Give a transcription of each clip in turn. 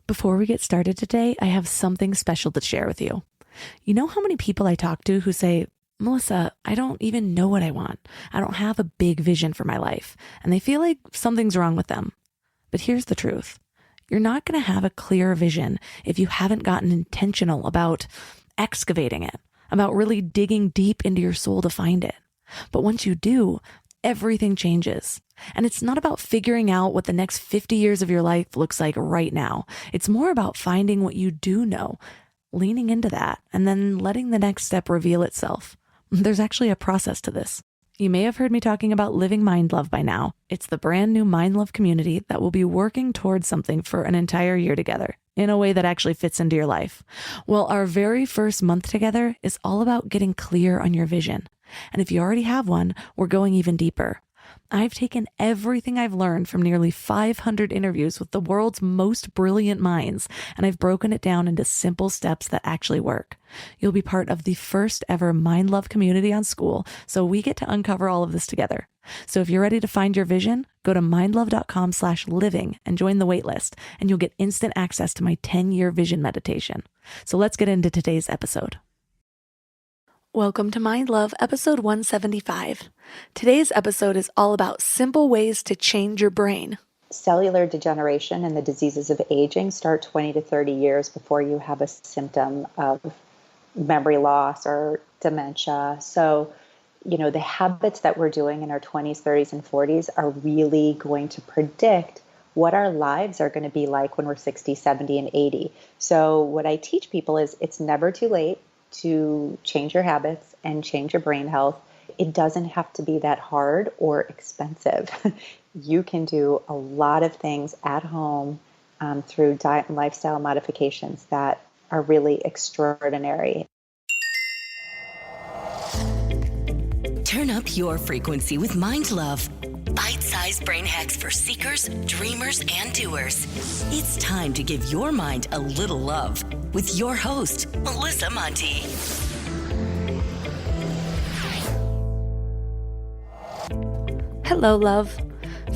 Before we get started today, I have something special to share with you. You know how many people I talk to who say, Melissa, I don't even know what I want. I don't have a big vision for my life. And they feel like something's wrong with them. But here's the truth. You're not going to have a clear vision if you haven't gotten intentional about excavating it, about really digging deep into your soul to find it. But once you do, everything changes. And it's not about figuring out what the next 50 years of your life looks like right now. It's more about finding what you do know, leaning into that, and then letting the next step reveal itself. There's actually a process to this. You may have heard me talking about Living Mind Love by now. It's the brand new Mind Love community that will be working towards something for an entire year together in a way that actually fits into your life. Well, our very first month together is all about getting clear on your vision. And if you already have one, we're going even deeper. I've taken everything I've learned from nearly 500 interviews with the world's most brilliant minds, and I've broken it down into simple steps that actually work. You'll be part of the first ever Mind Love community on School, so we get to uncover all of this together. So if you're ready to find your vision, go to mindlove.com/living and join the waitlist, and you'll get instant access to my 10-year vision meditation. So let's get into today's episode. Welcome to Mind Love, episode 175. Today's episode is all about simple ways to change your brain. Cellular degeneration and the diseases of aging start 20 to 30 years before you have a symptom of memory loss or dementia. So, the habits that we're doing in our 20s, 30s, and 40s are really going to predict what our lives are going to be like when we're 60, 70, and 80. So what I teach people is it's never too late to change your habits and change your brain health. It doesn't have to be that hard or expensive. You can do a lot of things at home through diet and lifestyle modifications that are really extraordinary. Turn up your frequency with Mind Love. Bite-sized brain hacks for seekers, dreamers, and doers. It's time to give your mind a little love with your host, Melissa Monti. Hello, love.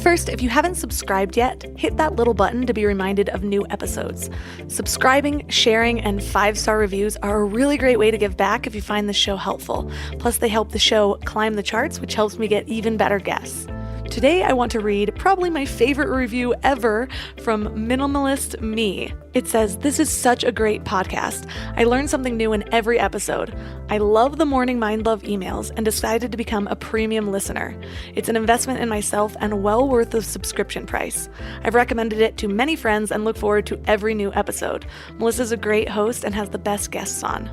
First, if you haven't subscribed yet, hit that little button to be reminded of new episodes. Subscribing, sharing, and 5-star reviews are a really great way to give back if you find the show helpful. Plus, they help the show climb the charts, which helps me get even better guests. Today, I want to read probably my favorite review ever from Minimalist Me. It says, "This is such a great podcast. I learn something new in every episode. I love the morning Mind Love emails and decided to become a premium listener. It's an investment in myself and well worth the subscription price. I've recommended it to many friends and look forward to every new episode. Melissa's a great host and has the best guests on."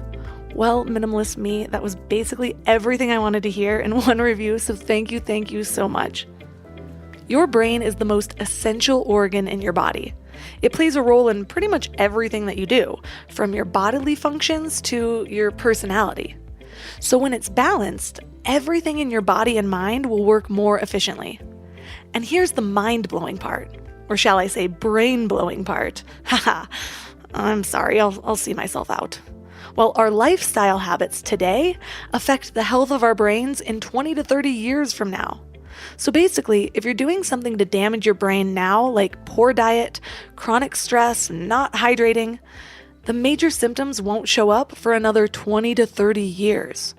Well, Minimalist Me, that was basically everything I wanted to hear in one review, so thank you so much. Your brain is the most essential organ in your body. It plays a role in pretty much everything that you do, from your bodily functions to your personality. So when it's balanced, everything in your body and mind will work more efficiently. And here's the mind-blowing part, or shall I say brain-blowing part. Haha, I'm sorry, I'll see myself out. Well, our lifestyle habits today affect the health of our brains in 20 to 30 years from now. So basically, if you're doing something to damage your brain now, like poor diet, chronic stress, not hydrating, the major symptoms won't show up for another 20 to 30 years.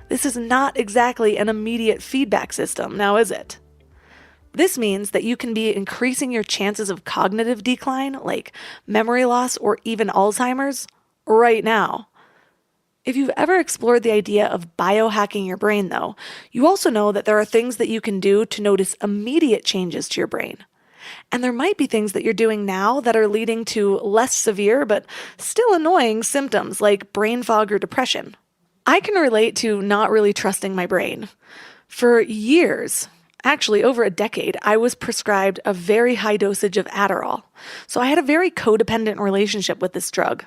This is not exactly an immediate feedback system, now is it? This means that you can be increasing your chances of cognitive decline, like memory loss or even Alzheimer's, right now. If you've ever explored the idea of biohacking your brain, though, you also know that there are things that you can do to notice immediate changes to your brain. And there might be things that you're doing now that are leading to less severe but still annoying symptoms like brain fog or depression. I can relate to not really trusting my brain. For years, actually over a decade, I was prescribed a very high dosage of Adderall. So I had a very codependent relationship with this drug.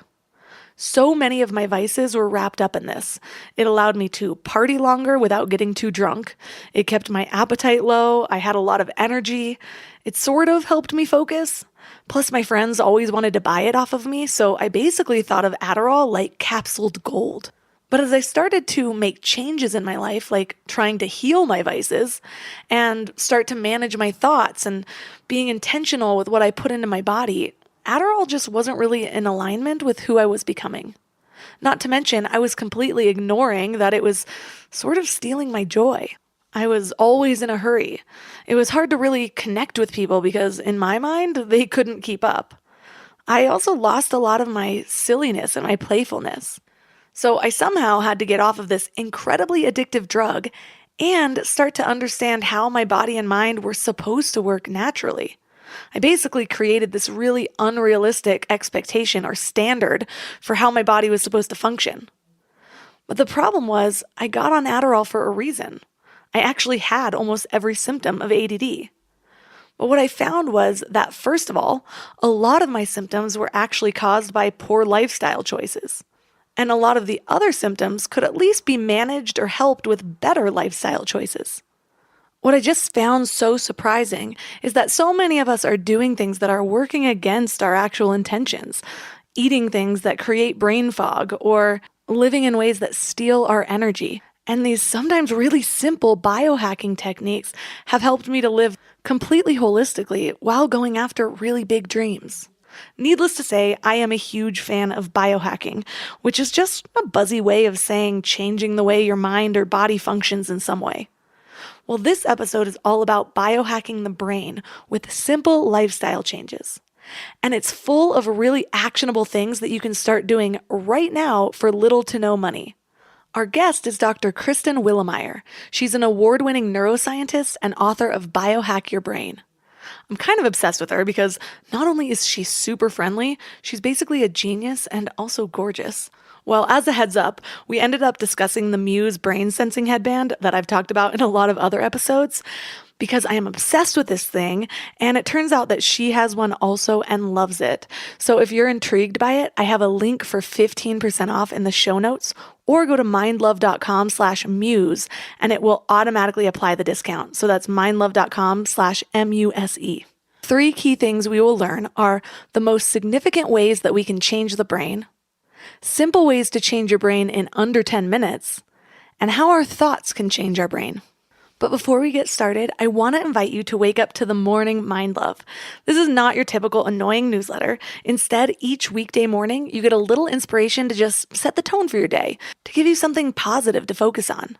So many of my vices were wrapped up in this. It allowed me to party longer without getting too drunk. It kept my appetite low. I had a lot of energy. It sort of helped me focus. Plus, my friends always wanted to buy it off of me, so I basically thought of Adderall like capsuled gold. But as I started to make changes in my life, like trying to heal my vices and start to manage my thoughts and being intentional with what I put into my body, Adderall just wasn't really in alignment with who I was becoming. Not to mention, I was completely ignoring that it was sort of stealing my joy. I was always in a hurry. It was hard to really connect with people because, in my mind, they couldn't keep up. I also lost a lot of my silliness and my playfulness. So I somehow had to get off of this incredibly addictive drug and start to understand how my body and mind were supposed to work naturally. I basically created this really unrealistic expectation or standard for how my body was supposed to function. But the problem was, I got on Adderall for a reason. I actually had almost every symptom of ADD. But what I found was that, first of all, a lot of my symptoms were actually caused by poor lifestyle choices. And a lot of the other symptoms could at least be managed or helped with better lifestyle choices. What I just found so surprising is that so many of us are doing things that are working against our actual intentions, eating things that create brain fog, or living in ways that steal our energy. And these sometimes really simple biohacking techniques have helped me to live completely holistically while going after really big dreams. Needless to say, I am a huge fan of biohacking, which is just a buzzy way of saying changing the way your mind or body functions in some way. Well, this episode is all about biohacking the brain with simple lifestyle changes. And it's full of really actionable things that you can start doing right now for little to no money. Our guest is Dr. Kristen Willemeyer. She's an award-winning neuroscientist and author of Biohack Your Brain. I'm kind of obsessed with her because not only is she super friendly, she's basically a genius and also gorgeous. Well, as a heads up, we ended up discussing the Muse brain sensing headband that I've talked about in a lot of other episodes because I am obsessed with this thing, and it turns out that she has one also and loves it. So if you're intrigued by it, I have a link for 15% off in the show notes, or go to mindlove.com/muse and it will automatically apply the discount. So that's mindlove.com/MUSE. 3 key things we will learn are the most significant ways that we can change the brain, simple ways to change your brain in under 10 minutes, and how our thoughts can change our brain. But before we get started, I want to invite you to wake up to the morning Mind Love. This is not your typical annoying newsletter. Instead, each weekday morning, you get a little inspiration to just set the tone for your day, to give you something positive to focus on.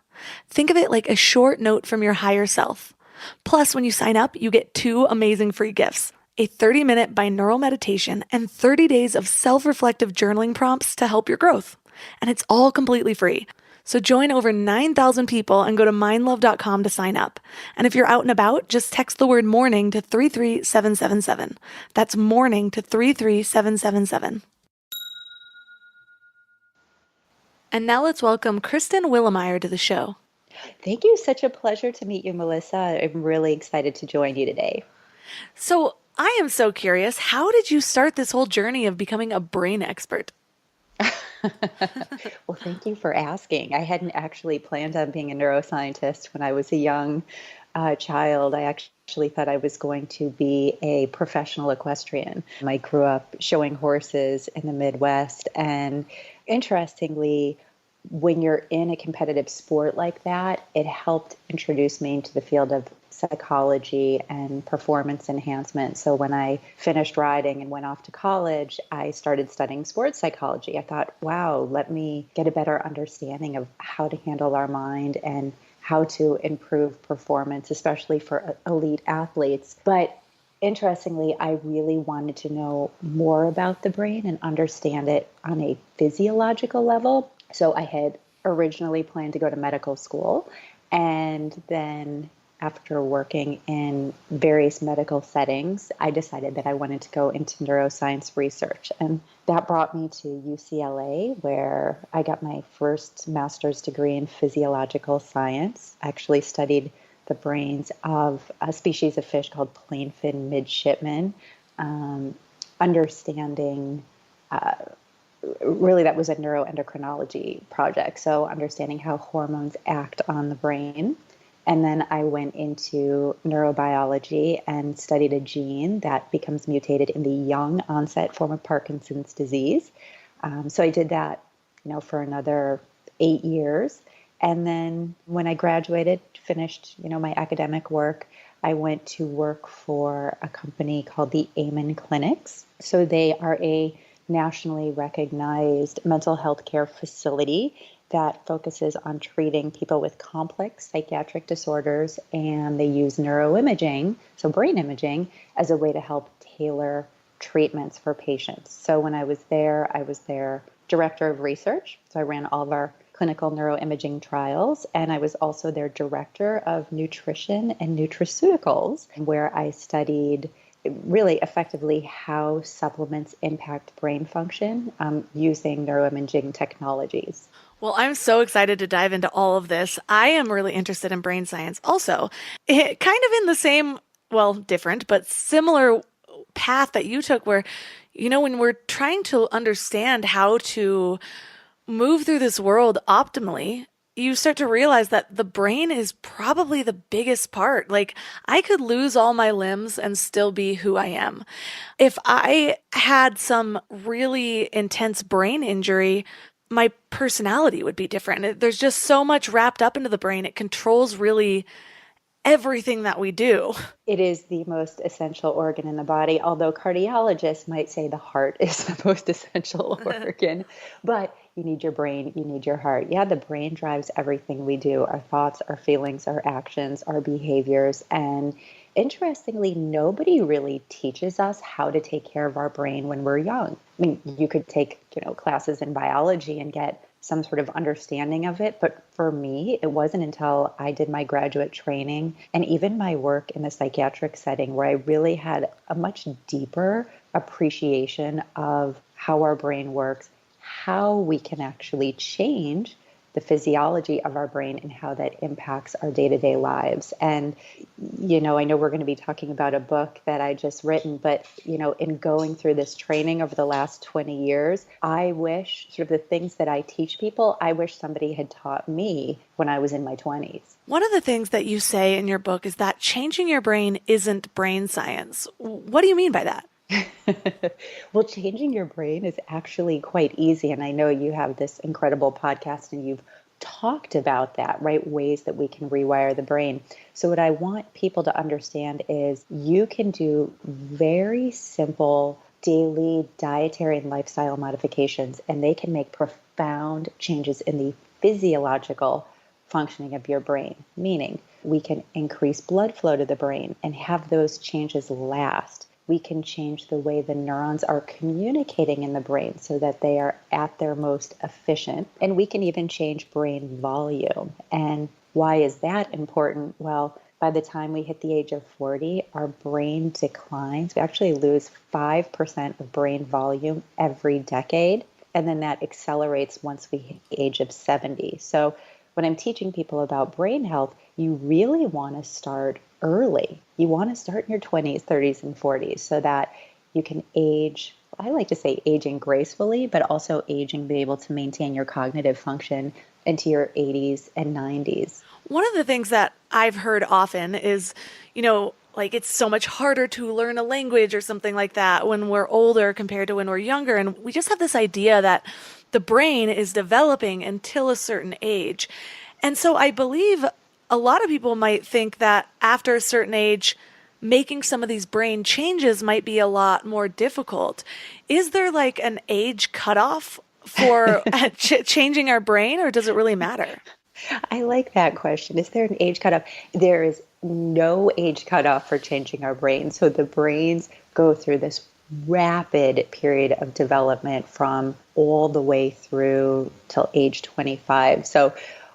Think of it like a short note from your higher self. Plus, when you sign up, you get 2 amazing free gifts: a 30-minute binaural meditation and 30 days of self-reflective journaling prompts to help your growth. And it's all completely free. So join over 9,000 people and go to mindlove.com to sign up. And if you're out and about, just text the word morning to 33777. That's morning to 33777. And now let's welcome Kristen Willemeyer to the show. Thank you. Such a pleasure to meet you, Melissa. I'm really excited to join you today. So I am so curious, how did you start this whole journey of becoming a brain expert? Well, thank you for asking. I hadn't actually planned on being a neuroscientist when I was a young child. I actually thought I was going to be a professional equestrian. I grew up showing horses in the Midwest, and interestingly, when you're in a competitive sport like that, it helped introduce me into the field of psychology and performance enhancement. So when I finished riding and went off to college, I started studying sports psychology. I thought, wow, let me get a better understanding of how to handle our mind and how to improve performance, especially for elite athletes. But interestingly, I really wanted to know more about the brain and understand it on a physiological level. So I had originally planned to go to medical school, and then after working in various medical settings, I decided that I wanted to go into neuroscience research. And that brought me to UCLA, where I got my first master's degree in physiological science. I actually studied the brains of a species of fish called plainfin midshipmen, understanding really that was a neuroendocrinology project. So understanding how hormones act on the brain. And then I went into neurobiology and studied a gene that becomes mutated in the young onset form of Parkinson's disease. So I did that, for another 8 years. And then when I graduated, finished, my academic work, I went to work for a company called the Amen Clinics. So they are a nationally recognized mental health care facility that focuses on treating people with complex psychiatric disorders, and they use neuroimaging, so brain imaging, as a way to help tailor treatments for patients. So when I was their director of research. So I ran all of our clinical neuroimaging trials, and I was also their director of nutrition and nutraceuticals, where I studied really effectively how supplements impact brain function using neuroimaging technologies. Well, I'm so excited to dive into all of this. I am really interested in brain science also. Kind of in the same, well, different, but similar path that you took, where, when we're trying to understand how to move through this world optimally, you start to realize that the brain is probably the biggest part. Like, I could lose all my limbs and still be who I am. If I had some really intense brain injury, my personality would be different. There's just so much wrapped up into the brain. It controls really everything that we do. It is the most essential organ in the body, although cardiologists might say the heart is the most essential organ. But you need your brain, you need your heart. Yeah, the brain drives everything we do, our thoughts, our feelings, our actions, our behaviors. And interestingly, nobody really teaches us how to take care of our brain when we're young. I mean, you could take, classes in biology and get some sort of understanding of it. But for me, it wasn't until I did my graduate training and even my work in the psychiatric setting where I really had a much deeper appreciation of how our brain works, how we can actually change the physiology of our brain and how that impacts our day-to-day lives. And, I know we're going to be talking about a book that I just written, but, in going through this training over the last 20 years, I wish sort of the things that I teach people, I wish somebody had taught me when I was in my 20s. One of the things that you say in your book is that changing your brain isn't brain science. What do you mean by that? Well, changing your brain is actually quite easy. And I know you have this incredible podcast and you've talked about that, right? Ways that we can rewire the brain. So what I want people to understand is you can do very simple daily dietary and lifestyle modifications, and they can make profound changes in the physiological functioning of your brain, meaning we can increase blood flow to the brain and have those changes last. We can change the way the neurons are communicating in the brain so that they are at their most efficient. And we can even change brain volume. And why is that important? Well, by the time we hit the age of 40, our brain declines. We actually lose 5% of brain volume every decade. And then that accelerates once we hit the age of 70. So when I'm teaching people about brain health, you really want to start early. You want to start in your 20s, 30s, and 40s so that you can age, I like to say aging gracefully, but also aging, be able to maintain your cognitive function into your 80s and 90s. One of the things that I've heard often is, like it's so much harder to learn a language or something like that when we're older compared to when we're younger. And we just have this idea that the brain is developing until a certain age. And so I believe a lot of people might think that after a certain age, making some of these brain changes might be a lot more difficult. Is there like an age cutoff for changing our brain, or does it really matter? I like that question. Is there an age cutoff? There is no age cutoff for changing our brain. So the brains go through this rapid period of development from all the way through till age 25. So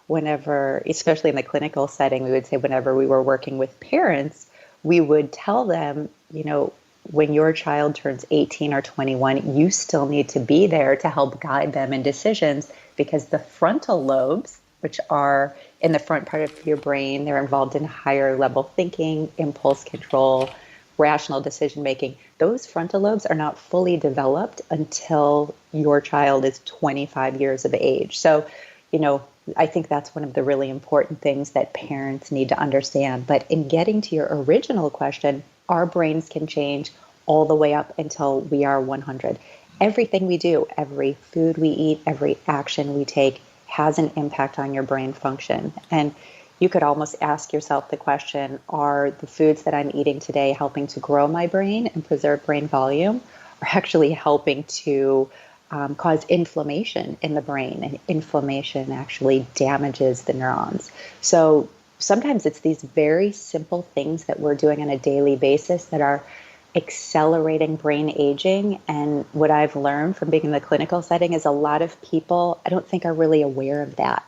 whenever, especially in the clinical setting, we would say whenever we were working with parents, we would tell them, when your child turns 18 or 21, you still need to be there to help guide them in decisions because the frontal lobes, which are in the front part of your brain, they're involved in higher level thinking, impulse control, rational decision making. Those frontal lobes are not fully developed until your child is 25 years of age. So, I think that's one of the really important things that parents need to understand. But in getting to your original question, our brains can change all the way up until we are 100. Everything we do, every food we eat, every action we take has an impact on your brain function. And, you could almost ask yourself the question, are the foods that I'm eating today helping to grow my brain and preserve brain volume, or actually helping to cause inflammation in the brain? And inflammation actually damages the neurons. So sometimes it's these very simple things that we're doing on a daily basis that are accelerating brain aging. And what I've learned from being in the clinical setting is a lot of people, I don't think, are really aware of that.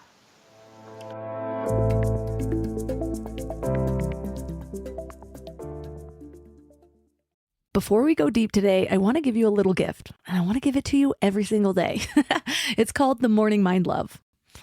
Before we go deep today, I want to give you a little gift, and I want to give it to you every single day. It's called the Morning Mind Love.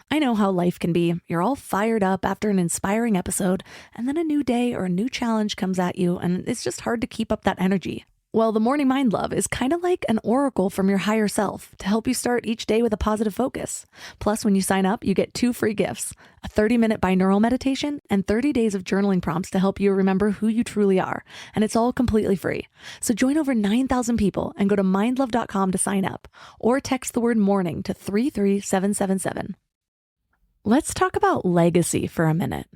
I know how life can be. You're all fired up after an inspiring episode, and then a new day or a new challenge comes at you, and it's just hard to keep up that energy. Well, the Morning Mind Love is kind of like an oracle from your higher self to help you start each day with a positive focus. Plus, when you sign up, you get 2 free gifts, a 30-minute binaural meditation and 30 days of journaling prompts to help you remember who you truly are. And it's all completely free. So join over 9,000 people and go to mindlove.com to sign up, or text the word morning to 33777. Let's talk about legacy for a minute.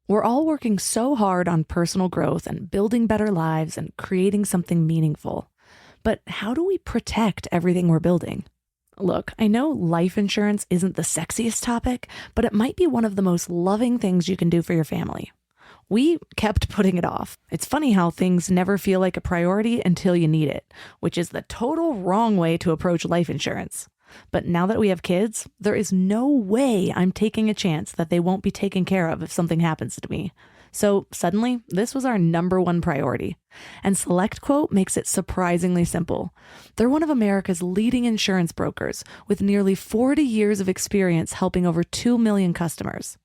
We're all working so hard on personal growth and building better lives and creating something meaningful. But how do we protect everything we're building? Look, I know life insurance isn't the sexiest topic, but it might be one of the most loving things you can do for your family. We kept putting it off. It's funny how things never feel like a priority until you need it, which is the total wrong way to approach life insurance. But now that we have kids, there is no way I'm taking a chance that they won't be taken care of if something happens to me. So suddenly, this was our number one priority. And SelectQuote makes it surprisingly simple. They're one of America's leading insurance brokers with nearly 40 years of experience helping over 2 million customers.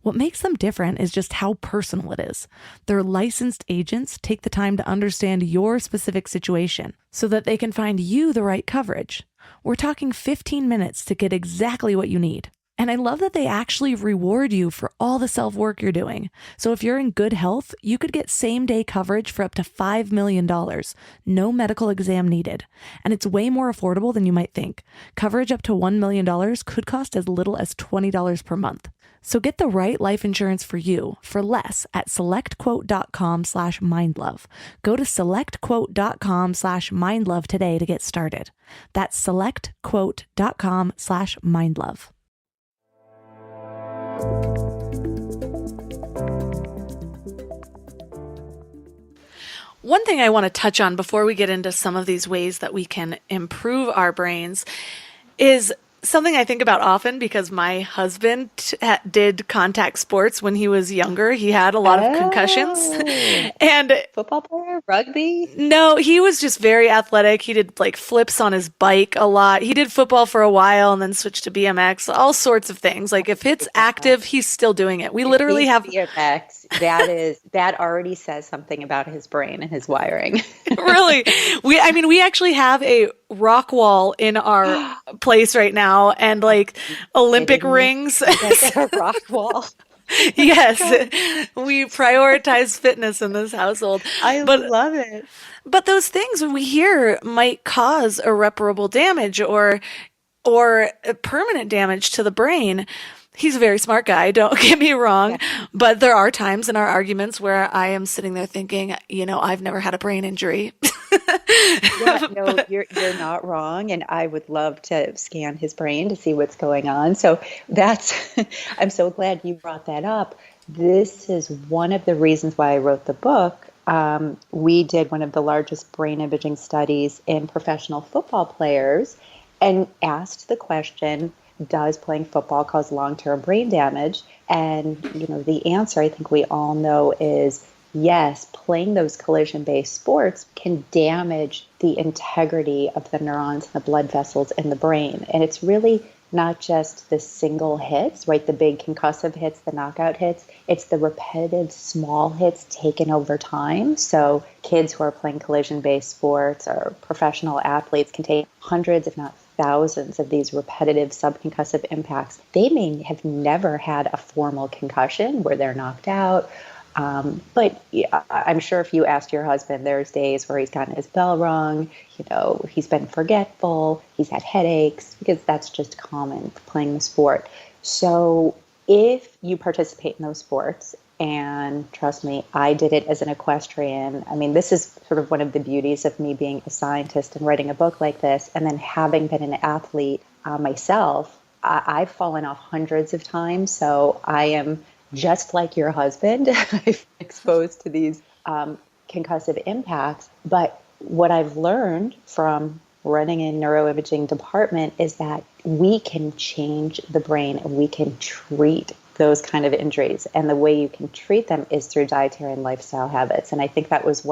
What makes them different is just how personal it is. Their licensed agents take the time to understand your specific situation so that they can find you the right coverage. We're talking 15 minutes to get exactly what you need. And I love that they actually reward you for all the self-work you're doing. So if you're in good health, you could get same-day coverage for up to $5 million. No medical exam needed. And it's way more affordable than you might think. Coverage up to $1 million could cost as little as $20 per month. So get the right life insurance for you for less at selectquote.com/mindlove. Go to selectquote.com/mindlove today to get started. That's selectquote.com/mindlove. One thing I want to touch on before we get into some of these ways that we can improve our brains is something I think about often because my husband did contact sports when he was younger. He had a lot of concussions. And football player, rugby? No, he was just very athletic. He did like flips on his bike a lot. He did football for a while and then switched to BMX, all sorts of things. Like if it's active, he's still doing it. We literally have BMX. That already says something about his brain and his wiring. Really. We actually have a rock wall in our place right now and like Olympic rings. A rock wall. Yes. We prioritize fitness in this household. I love it. But those things we hear might cause irreparable damage or permanent damage to the brain. He's a very smart guy, don't get me wrong, but there are times in our arguments where I am sitting there thinking, I've never had a brain injury. You're not wrong, and I would love to scan his brain to see what's going on. So I'm so glad you brought that up. This is one of the reasons why I wrote the book. We did one of the largest brain imaging studies in professional football players and asked the question, does playing football cause long-term brain damage? And, the answer I think we all know is yes, playing those collision-based sports can damage the integrity of the neurons and the blood vessels in the brain. And it's really not just the single hits, right? The big concussive hits, the knockout hits. It's the repetitive small hits taken over time. So kids who are playing collision-based sports or professional athletes can take hundreds, if not thousands of these repetitive subconcussive impacts. They may have never had a formal concussion where they're knocked out. But I'm sure if you asked your husband, there's days where he's gotten his bell rung, he's been forgetful, he's had headaches, because that's just common playing the sport. So if you participate in those sports, and trust me, I did it as an equestrian. I mean, this is sort of one of the beauties of me being a scientist and writing a book like this, and then having been an athlete myself. I've fallen off hundreds of times, so I am just like your husband. I've been exposed to these concussive impacts. But what I've learned from running a neuroimaging department is that we can change the brain and we can treat those kind of injuries. And the way you can treat them is through dietary and lifestyle habits. And I think that was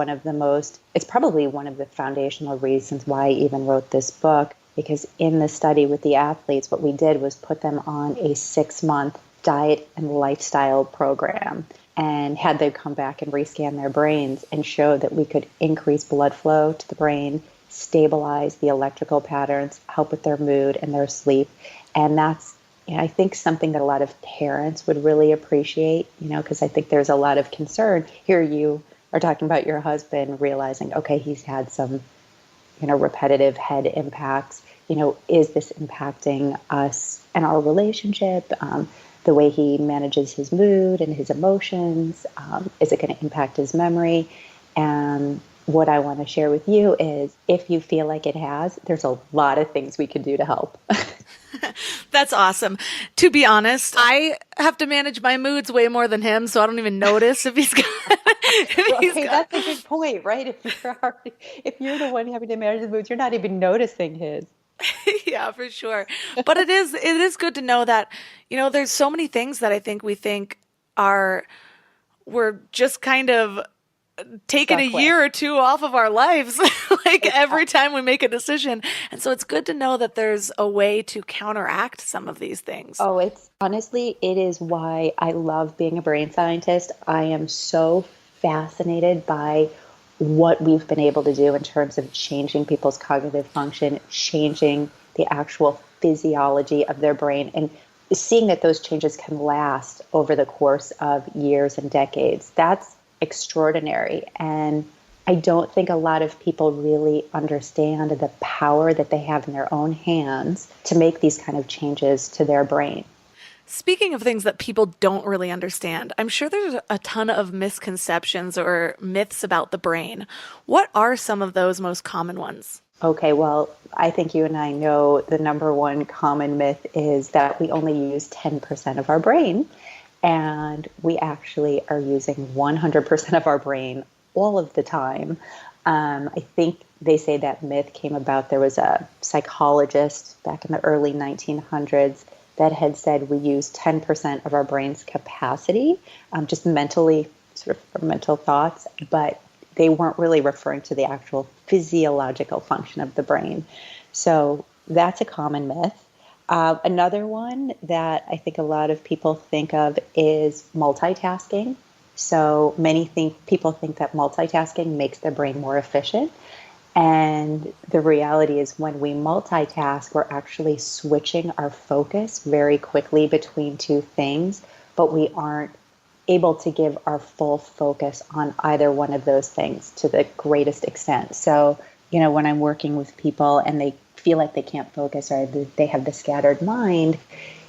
it's probably one of the foundational reasons why I even wrote this book, because in the study with the athletes, what we did was put them on a 6-month diet and lifestyle program and had them come back and rescan their brains and show that we could increase blood flow to the brain, stabilize the electrical patterns, help with their mood and their sleep. And that's, I think, something that a lot of parents would really appreciate, because I think there's a lot of concern. Here you are talking about your husband realizing, okay, he's had some, repetitive head impacts. Is this impacting us and our relationship? The way he manages his mood and his emotions? Is it going to impact his memory? And what I want to share with you is, if you feel like it has, there's a lot of things we can do to help. That's awesome. To be honest, I have to manage my moods way more than him, so I don't even notice if he's got. That's a good point, right? If you're the one having to manage the moods, you're not even noticing his. Yeah, for sure. But it is good to know that, there's so many things that I think we think we're just kind of taking a year or two off of our lives, like every time we make a decision. And so it's good to know that there's a way to counteract some of these things. Oh, it is why I love being a brain scientist. I am so fascinated by what we've been able to do in terms of changing people's cognitive function, changing the actual physiology of their brain, and seeing that those changes can last over the course of years and decades. That's extraordinary. And I don't think a lot of people really understand the power that they have in their own hands to make these kind of changes to their brain. Speaking of things that people don't really understand, I'm sure there's a ton of misconceptions or myths about the brain. What are some of those most common ones? Okay, well, I think you and I know the number one common myth is that we only use 10% of our brain, and we actually are using 100% of our brain all of the time. I think they say that myth came about. There was a psychologist back in the early 1900s that had said we use 10% of our brain's capacity, just mentally, sort of for mental thoughts, but they weren't really referring to the actual physiological function of the brain. So that's a common myth. Another one that I think a lot of people think of is multitasking. So people think that multitasking makes their brain more efficient. And the reality is, when we multitask, we're actually switching our focus very quickly between two things, but we aren't able to give our full focus on either one of those things to the greatest extent. So, when I'm working with people and they feel like they can't focus or they have the scattered mind,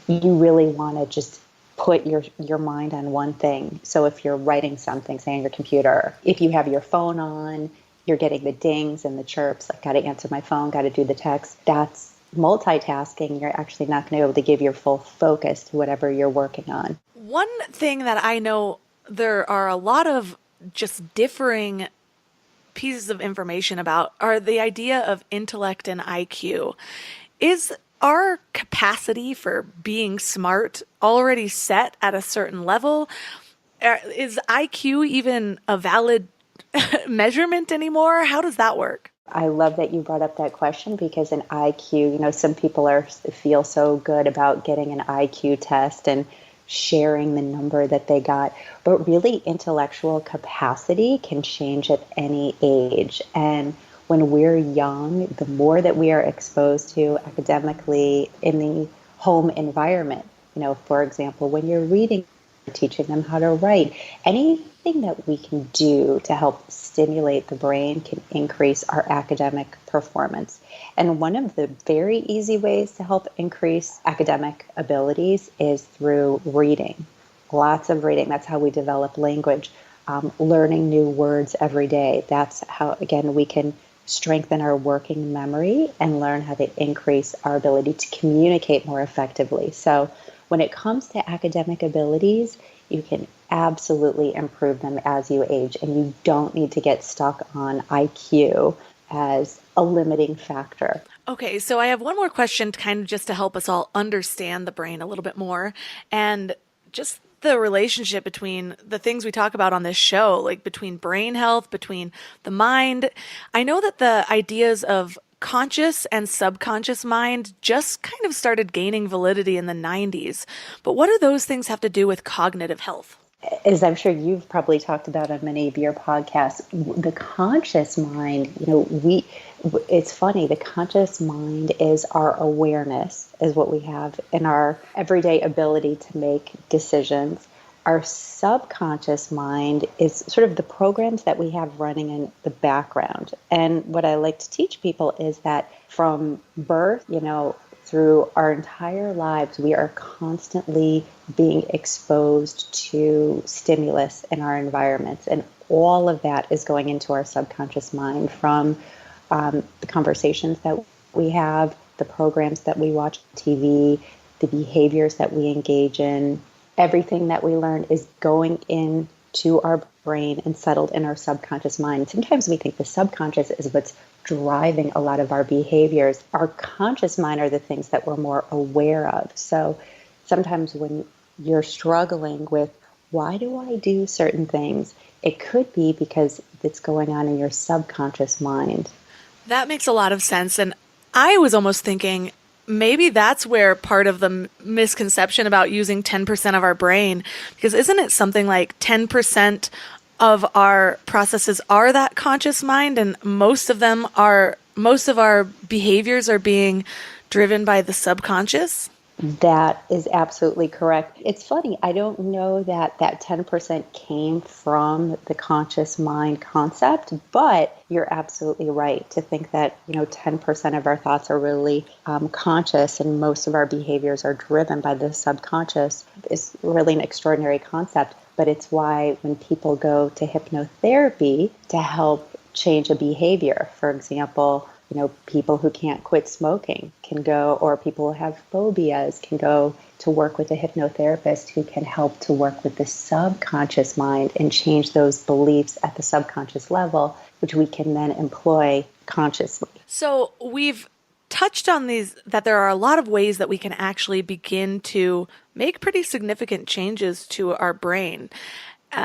you really want to just put your mind on one thing. So if you're writing something, say on your computer, if you have your phone on, you're getting the dings and the chirps, like got to answer my phone, got to do the text. That's multitasking. You're actually not going to be able to give your full focus to whatever you're working on. One thing that I know there are a lot of just differing pieces of information about are the idea of intellect and IQ. Is our capacity for being smart already set at a certain level? Is IQ even a valid measurement anymore? How does that work? I love that you brought up that question, because in IQ, some people feel so good about getting an IQ test and sharing the number that they got. But really, intellectual capacity can change at any age. And when we're young, the more that we are exposed to academically in the home environment, for example, when you're reading teaching them how to write. Anything that we can do to help stimulate the brain can increase our academic performance. And one of the very easy ways to help increase academic abilities is through reading. Lots of reading. That's how we develop language. Learning new words every day. That's how, again, we can strengthen our working memory and learn how to increase our ability to communicate more effectively. So when it comes to academic abilities, you can absolutely improve them as you age, and you don't need to get stuck on IQ as a limiting factor. Okay, so I have one more question kind of just to help us all understand the brain a little bit more and just the relationship between the things we talk about on this show, like between brain health, between the mind. I know that the ideas of conscious and subconscious mind just kind of started gaining validity in the 90s. But what do those things have to do with cognitive health? As I'm sure you've probably talked about on many of your podcasts, the conscious mind, it's funny, the conscious mind is our awareness, is what we have in our everyday ability to make decisions. Our subconscious mind is sort of the programs that we have running in the background. And what I like to teach people is that from birth, through our entire lives, we are constantly being exposed to stimulus in our environments. And all of that is going into our subconscious mind, from the conversations that we have, the programs that we watch on TV, the behaviors that we engage in. Everything that we learn is going into our brain and settled in our subconscious mind. Sometimes we think the subconscious is what's driving a lot of our behaviors. Our conscious mind are the things that we're more aware of. So sometimes when you're struggling with, why do I do certain things? It could be because it's going on in your subconscious mind. That makes a lot of sense. And I was almost thinking maybe that's where part of the misconception about using 10% of our brain, because isn't it something like 10% of our processes are that conscious mind, and most of our behaviors are being driven by the subconscious? That is absolutely correct. It's funny, I don't know that 10% came from the conscious mind concept, but you're absolutely right to think that 10% of our thoughts are really conscious, and most of our behaviors are driven by the subconscious. Is really an extraordinary concept, but it's why when people go to hypnotherapy to help change a behavior, for example, people who can't quit smoking can go, or people who have phobias can go to work with a hypnotherapist who can help to work with the subconscious mind and change those beliefs at the subconscious level, which we can then employ consciously. So we've touched on these, that there are a lot of ways that we can actually begin to make pretty significant changes to our brain.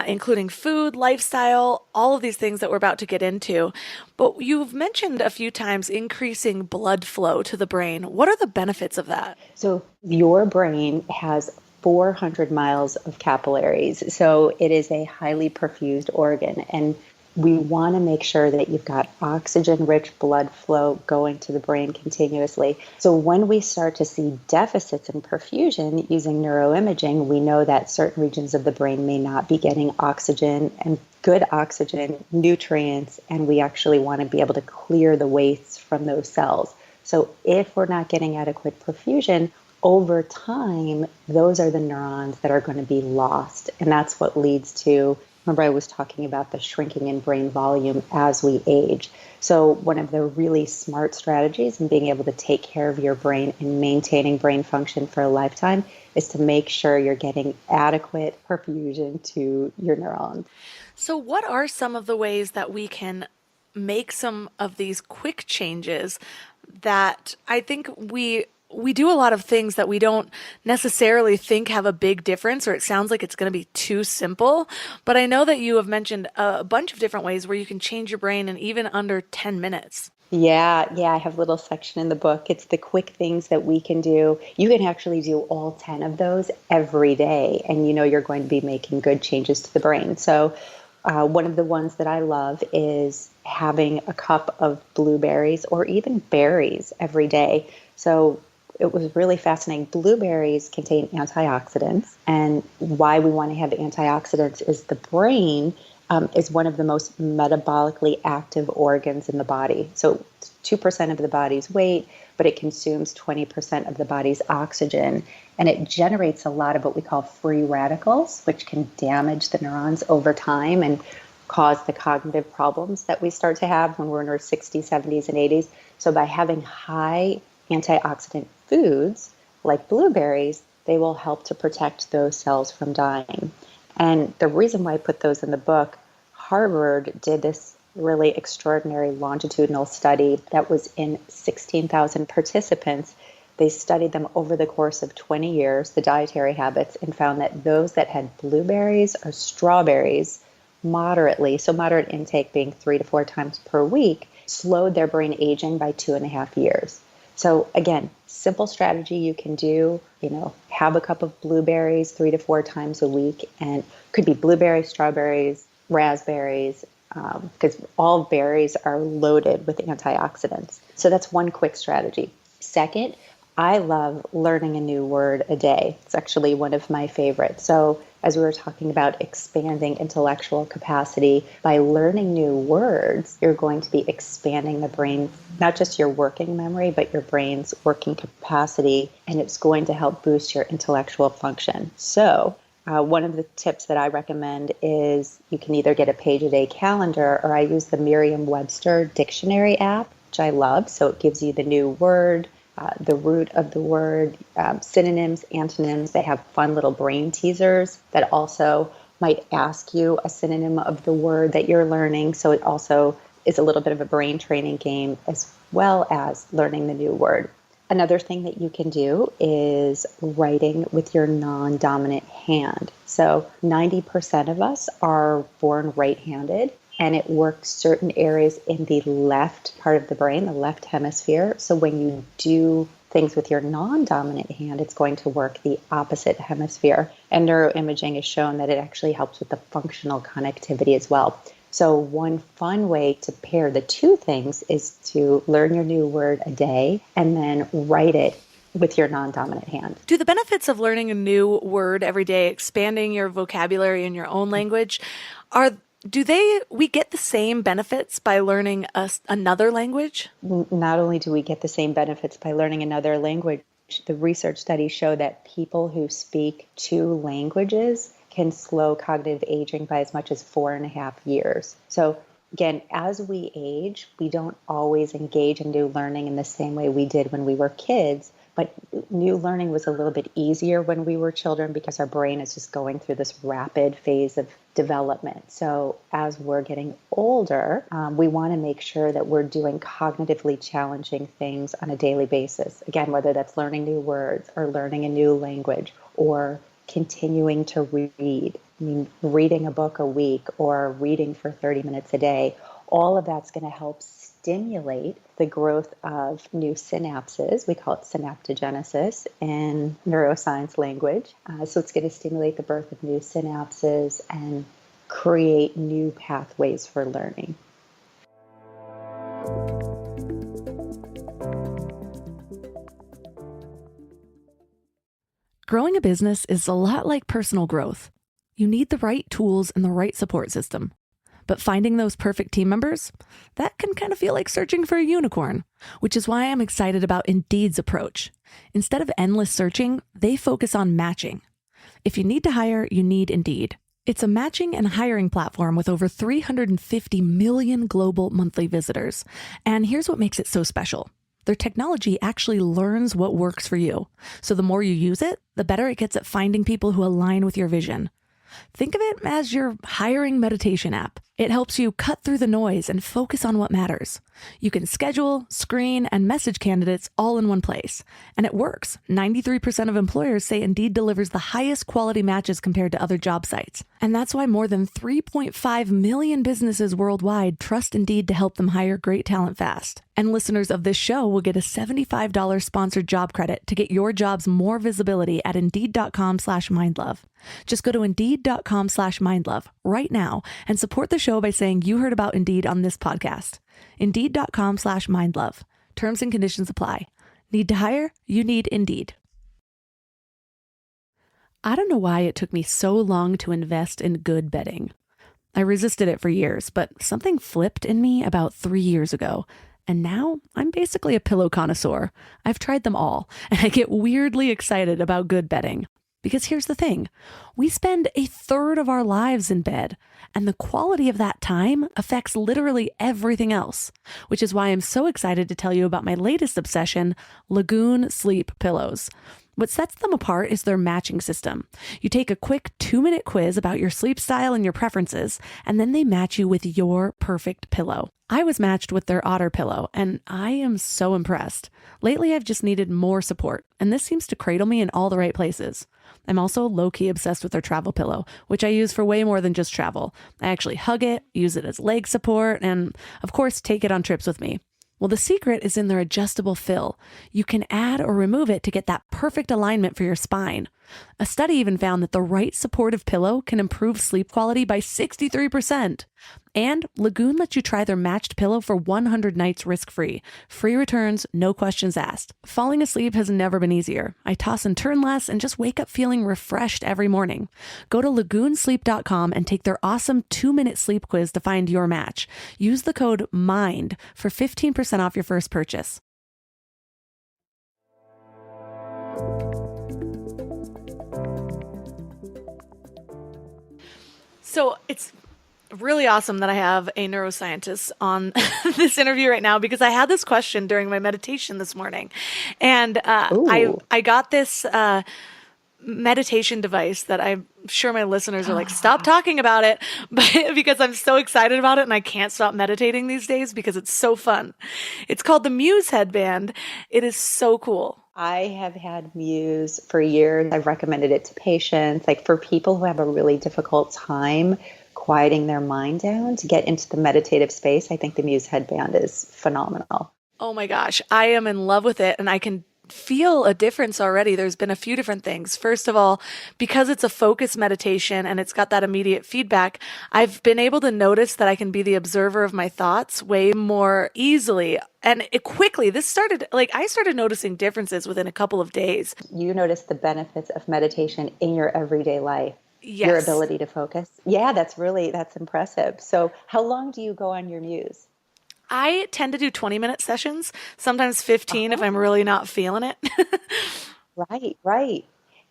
Including food, lifestyle, all of these things that we're about to get into. But you've mentioned a few times increasing blood flow to the brain. What are the benefits of that? So your brain has 400 miles of capillaries. So it is a highly perfused organ. And we want to make sure that you've got oxygen-rich blood flow going to the brain continuously. So when we start to see deficits in perfusion using neuroimaging, we know that certain regions of the brain may not be getting oxygen and good oxygen, nutrients, and we actually want to be able to clear the waste from those cells. So if we're not getting adequate perfusion, over time, those are the neurons that are going to be lost. And that's what leads to, remember I was talking about the shrinking in brain volume as we age. So one of the really smart strategies in being able to take care of your brain and maintaining brain function for a lifetime is to make sure you're getting adequate perfusion to your neurons. So what are some of the ways that we can make some of these quick changes that I think we do a lot of things that we don't necessarily think have a big difference, or it sounds like it's going to be too simple. But I know that you have mentioned a bunch of different ways where you can change your brain in even under 10 minutes. Yeah, I have a little section in the book. It's the quick things that we can do. You can actually do all 10 of those every day, and you're going to be making good changes to the brain. So one of the ones that I love is having a cup of blueberries or even berries every day. So it was really fascinating. Blueberries contain antioxidants, and why we want to have antioxidants is the brain is one of the most metabolically active organs in the body. So 2% of the body's weight, but it consumes 20% of the body's oxygen, and it generates a lot of what we call free radicals, which can damage the neurons over time and cause the cognitive problems that we start to have when we're in our 60s, 70s, and 80s. So by having high antioxidant foods like blueberries, they will help to protect those cells from dying. And the reason why I put those in the book, Harvard did this really extraordinary longitudinal study that was in 16,000 participants. They studied them over the course of 20 years, the dietary habits, and found that those that had blueberries or strawberries moderately, so moderate intake being 3 to 4 times per week, slowed their brain aging by 2.5 years. So again, simple strategy you can do, have a cup of blueberries 3 to 4 times a week, and could be blueberries, strawberries, raspberries, because all berries are loaded with antioxidants. So that's one quick strategy. Second, I love learning a new word a day. It's actually one of my favorites. So as we were talking about expanding intellectual capacity, by learning new words, you're going to be expanding the brain, not just your working memory, but your brain's working capacity, and it's going to help boost your intellectual function. So one of the tips that I recommend is you can either get a page-a-day calendar, or I use the Merriam-Webster dictionary app, which I love. So it gives you the new word, the root of the word, synonyms, antonyms. They have fun little brain teasers that also might ask you a synonym of the word that you're learning. So it also is a little bit of a brain training game as well as learning the new word. Another thing that you can do is writing with your non-dominant hand. So 90% of us are born right-handed, and it works certain areas in the left part of the brain, the left hemisphere. So when you do things with your non-dominant hand, it's going to work the opposite hemisphere. And neuroimaging has shown that it actually helps with the functional connectivity as well. So one fun way to pair the two things is to learn your new word a day and then write it with your non-dominant hand. Do the benefits of learning a new word every day, expanding your vocabulary in your own language, we get the same benefits by learning another language? Not only do we get the same benefits by learning another language, the research studies show that people who speak 2 languages can slow cognitive aging by as much as 4.5 years. So again, as we age, we don't always engage in new learning in the same way we did when we were kids. But new learning was a little bit easier when we were children because our brain is just going through this rapid phase of development. So as we're getting older, we want to make sure that we're doing cognitively challenging things on a daily basis. Again, whether that's learning new words or learning a new language or continuing to read. I mean, reading a book a week or reading for 30 minutes a day, all of that's going to help stimulate the growth of new synapses. We call it synaptogenesis in neuroscience language. So it's going to stimulate the birth of new synapses and create new pathways for learning. Growing a business is a lot like personal growth. You need the right tools and the right support system. But finding those perfect team members, that can kind of feel like searching for a unicorn, which is why I'm excited about Indeed's approach. Instead of endless searching, they focus on matching. If you need to hire, you need Indeed. It's a matching and hiring platform with over 350 million global monthly visitors. And here's what makes it so special. Their technology actually learns what works for you. So the more you use it, the better it gets at finding people who align with your vision. Think of it as your hiring meditation app. It helps you cut through the noise and focus on what matters. You can schedule, screen, and message candidates all in one place. And it works. 93% of employers say Indeed delivers the highest quality matches compared to other job sites. And that's why more than 3.5 million businesses worldwide trust Indeed to help them hire great talent fast. And listeners of this show will get a $75 sponsored job credit to get your jobs more visibility at Indeed.com/mindlove. Just go to Indeed.com/mindlove right now and support the show by saying you heard about Indeed on this podcast. Indeed.com/mindlove. Terms and conditions apply. Need to hire? You need Indeed. I don't know why it took me so long to invest in good bedding. I resisted it for years, but something flipped in me about 3 years ago. And now I'm basically a pillow connoisseur. I've tried them all, and I get weirdly excited about good bedding. Because here's the thing, we spend a third of our lives in bed, and the quality of that time affects literally everything else, which is why I'm so excited to tell you about my latest obsession, Lagoon Sleep Pillows. What sets them apart is their matching system. You take a quick 2-minute quiz about your sleep style and your preferences, and then they match you with your perfect pillow. I was matched with their Otter pillow, and I am so impressed. Lately, I've just needed more support, and this seems to cradle me in all the right places. I'm also low-key obsessed with their travel pillow, which I use for way more than just travel. I actually hug it, use it as leg support, and of course, take it on trips with me. Well, the secret is in their adjustable fill. You can add or remove it to get that perfect alignment for your spine. A study even found that the right supportive pillow can improve sleep quality by 63%. And Lagoon lets you try their matched pillow for 100 nights risk-free. Free returns, no questions asked. Falling asleep has never been easier. I toss and turn less and just wake up feeling refreshed every morning. Go to lagoonsleep.com and take their awesome 2-minute sleep quiz to find your match. Use the code MIND for 15% off your first purchase. So it's really awesome that I have a neuroscientist on this interview right now, because I had this question during my meditation this morning, and I got this meditation device that I'm sure my listeners are like, stop talking about it, but because I'm so excited about it and I can't stop meditating these days because it's so fun. It's called the Muse headband. It is so cool. I have had Muse for years. I've recommended it to patients, like for people who have a really difficult time quieting their mind down to get into the meditative space. I think the Muse headband is phenomenal. Oh my gosh, I am in love with it, and I can feel a difference already. There's been a few different things. First of all, because it's a focused meditation and it's got that immediate feedback, I've been able to notice that I can be the observer of my thoughts way more easily. And it quickly, I started noticing differences within a couple of days. You notice the benefits of meditation in your everyday life. Yes. Your ability to focus. Yeah, that's impressive. So how long do you go on your Muse? I tend to do 20-minute sessions, sometimes 15 if I'm really not feeling it. Right.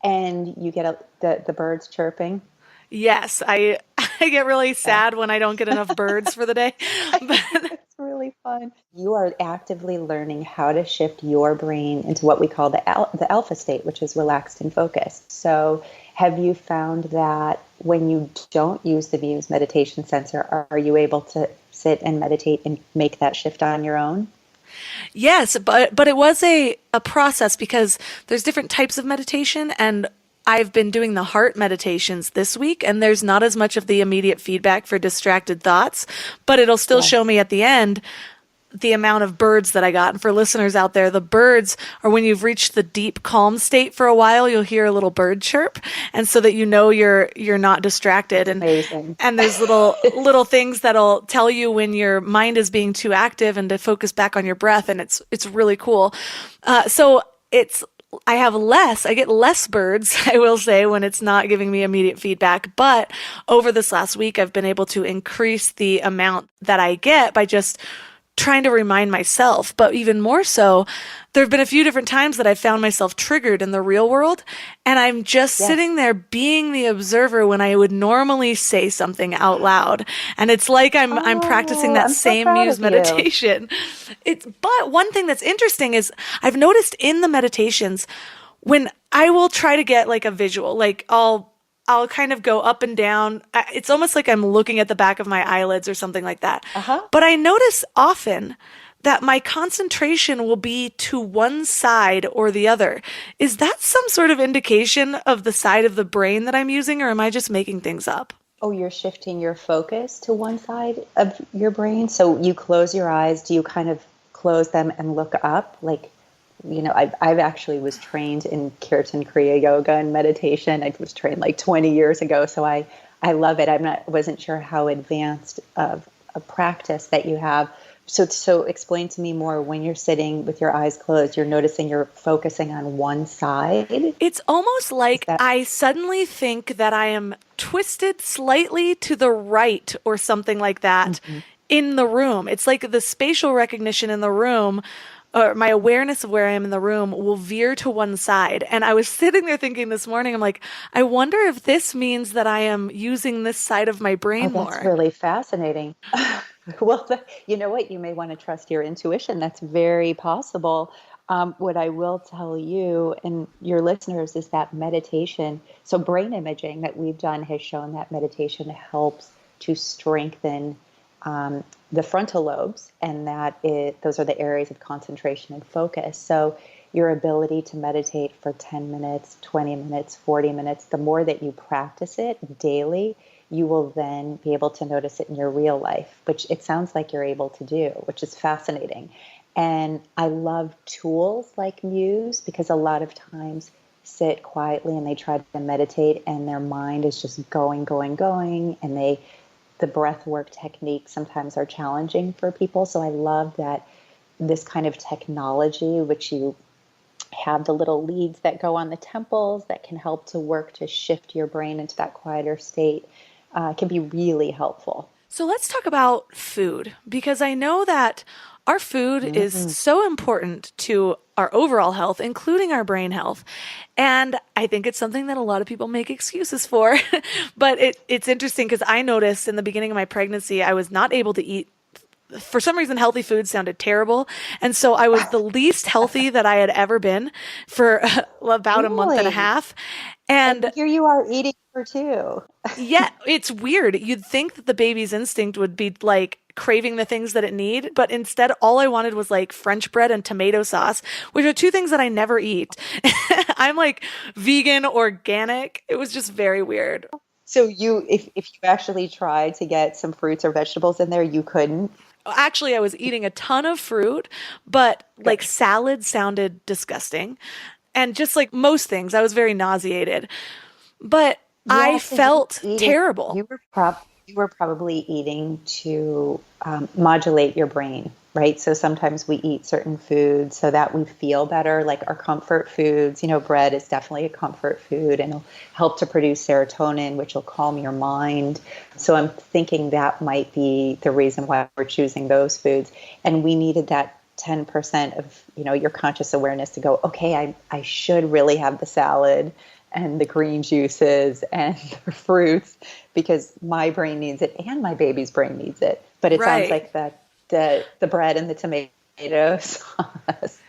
And you get the birds chirping? Yes, I get really sad when I don't get enough birds for the day. It's really fun. You are actively learning how to shift your brain into what we call the alpha state, which is relaxed and focused. So have you found that when you don't use the Muse meditation sensor, are you able to sit and meditate and make that shift on your own? Yes, but it was a process, because there's different types of meditation, and I've been doing the heart meditations this week, and there's not as much of the immediate feedback for distracted thoughts, but it'll still show me at the end the amount of birds that I got. And for listeners out there, the birds are when you've reached the deep calm state for a while, you'll hear a little bird chirp. And so that you know you're not distracted. And Amazing. And there's little things that'll tell you when your mind is being too active and to focus back on your breath. And it's really cool. I get less birds, I will say, when it's not giving me immediate feedback. But over this last week, I've been able to increase the amount that I get by just trying to remind myself. But even more so, there have been a few different times that I found myself triggered in the real world, and I'm just sitting there being the observer when I would normally say something out loud. And it's like I'm practicing that same Muse meditation. But one thing that's interesting is I've noticed in the meditations, when I will try to get like a visual, like I'll kind of go up and down. It's almost like I'm looking at the back of my eyelids or something like that. But I notice often that my concentration will be to one side or the other. Is that some sort of indication of the side of the brain that I'm using, or am I just making things up? Oh, you're shifting your focus to one side of your brain. So you close your eyes. Do you kind of close them and look up? Like, you know, I've actually was trained in Kirtan Kriya Yoga and meditation. I was trained like 20 years ago, so I love it. Wasn't sure how advanced of a practice that you have. So explain to me more. When you're sitting with your eyes closed, you're noticing you're focusing on one side. It's almost Is like that I suddenly think that I am twisted slightly to the right or something like that Mhm. in the room. It's like the spatial recognition in the room, or my awareness of where I am in the room will veer to one side. And I was sitting there thinking this morning, I'm like, I wonder if this means that I am using this side of my Oh, brain that's more. really fascinating. Well, you know what? You may want to trust your intuition. That's very possible. What I will tell you and your listeners is that meditation, so brain imaging that we've done has shown that meditation helps to strengthen the frontal lobes, and those are the areas of concentration and focus. So your ability to meditate for 10 minutes, 20 minutes, 40 minutes, the more that you practice it daily, you will then be able to notice it in your real life, which it sounds like you're able to do, which is fascinating. And I love tools like Muse because a lot of times sit quietly and they try to meditate and their mind is just going, going, going, and the breath work techniques sometimes are challenging for people. So I love that this kind of technology, which you have the little leads that go on the temples that can help to work to shift your brain into that quieter state, can be really helpful. So let's talk about food because I know that our food is Mhm. so important to our overall health, including our brain health. And I think it's something that a lot of people make excuses for. But it's interesting because I noticed in the beginning of my pregnancy, I was not able to eat. For some reason, healthy food sounded terrible. And so I was the least healthy that I had ever been for about a month and a Really? half. And And here you are eating for two. yeah, it's weird. You'd think that the baby's instinct would be like craving the things that it need, but instead all I wanted was like French bread and tomato sauce, which are two things that I never eat. I'm like vegan, organic. It was just very weird. So if you actually tried to get some fruits or vegetables in there, you couldn't. Actually, I was eating a ton of fruit, but like Good. salad sounded disgusting. And just like most things, I was very nauseated. But I Yeah, so felt terrible. you were probably eating to modulate your brain, right? So sometimes we eat certain foods so that we feel better, like our comfort foods. You know, bread is definitely a comfort food and it'll help to produce serotonin, which will calm your mind. So I'm thinking that might be the reason why we're choosing those foods. And we needed that 10% of, your conscious awareness to go, okay, I should really have the salad and the green juices and the fruits because my brain needs it and my baby's brain needs it. But it sounds Right. like that the bread and the tomato sauce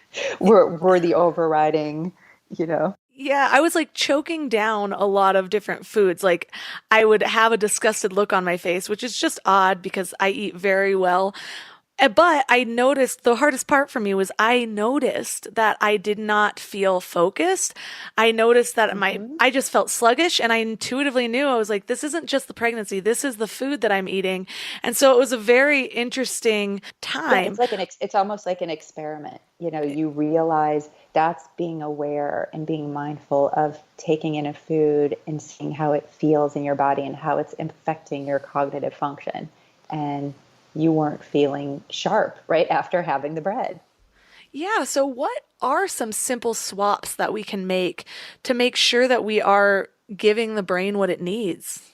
were the overriding, you know. Yeah, I was like choking down a lot of different foods. Like I would have a disgusted look on my face, which is just odd because I eat very well. But I noticed the hardest part for me was I noticed that I did not feel focused. I noticed that Hmm. I just felt sluggish and I intuitively knew I was like, this isn't just the pregnancy. This is the food that I'm eating. And so it was a very interesting Yeah, time. it's almost like an experiment. You realize that's being aware and being mindful of taking in a food and seeing how it feels in your body and how it's affecting your cognitive function. And you weren't feeling sharp right after having the bread. Yeah, so what are some simple swaps that we can make to make sure that we are giving the brain what it needs?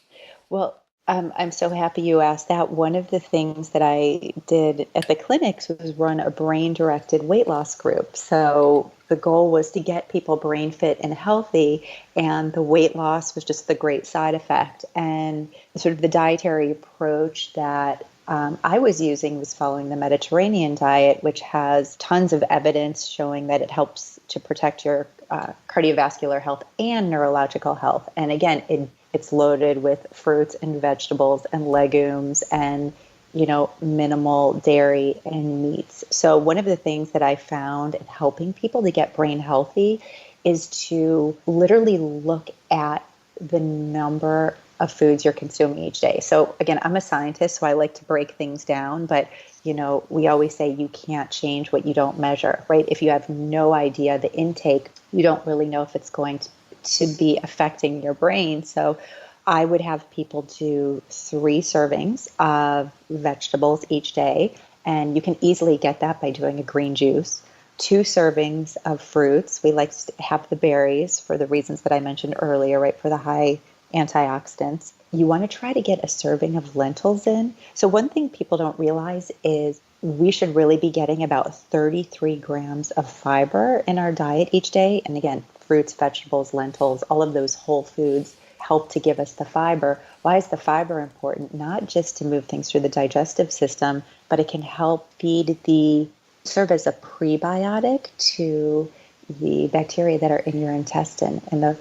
Well, I'm so happy you asked that. One of the things that I did at the clinics was run a brain directed weight loss group. So the goal was to get people brain fit and healthy, and the weight loss was just the great side effect. And sort of the dietary approach that I was using was following the Mediterranean diet, which has tons of evidence showing that it helps to protect your cardiovascular health and neurological health. And again, it's loaded with fruits and vegetables and legumes and minimal dairy and meats. So one of the things that I found in helping people to get brain healthy is to literally look at the number of foods you're consuming each day. So again, I'm a scientist, so I like to break things down, but we always say you can't change what you don't measure, right? If you have no idea the intake, you don't really know if it's going to be affecting your brain. So I would have people do 3 servings of vegetables each day And you can easily get that by doing a green juice. 2 servings of fruits. We like to have the berries for the reasons that I mentioned earlier, right? For the high antioxidants. You want to try to get a serving of lentils in. So one thing people don't realize is we should really be getting about 33 grams of fiber in our diet each day. And again, fruits, vegetables, lentils, all of those whole foods help to give us the fiber. Why is the fiber important? Not just to move things through the digestive system, but it can help serve as a prebiotic to the bacteria that are in your intestine. And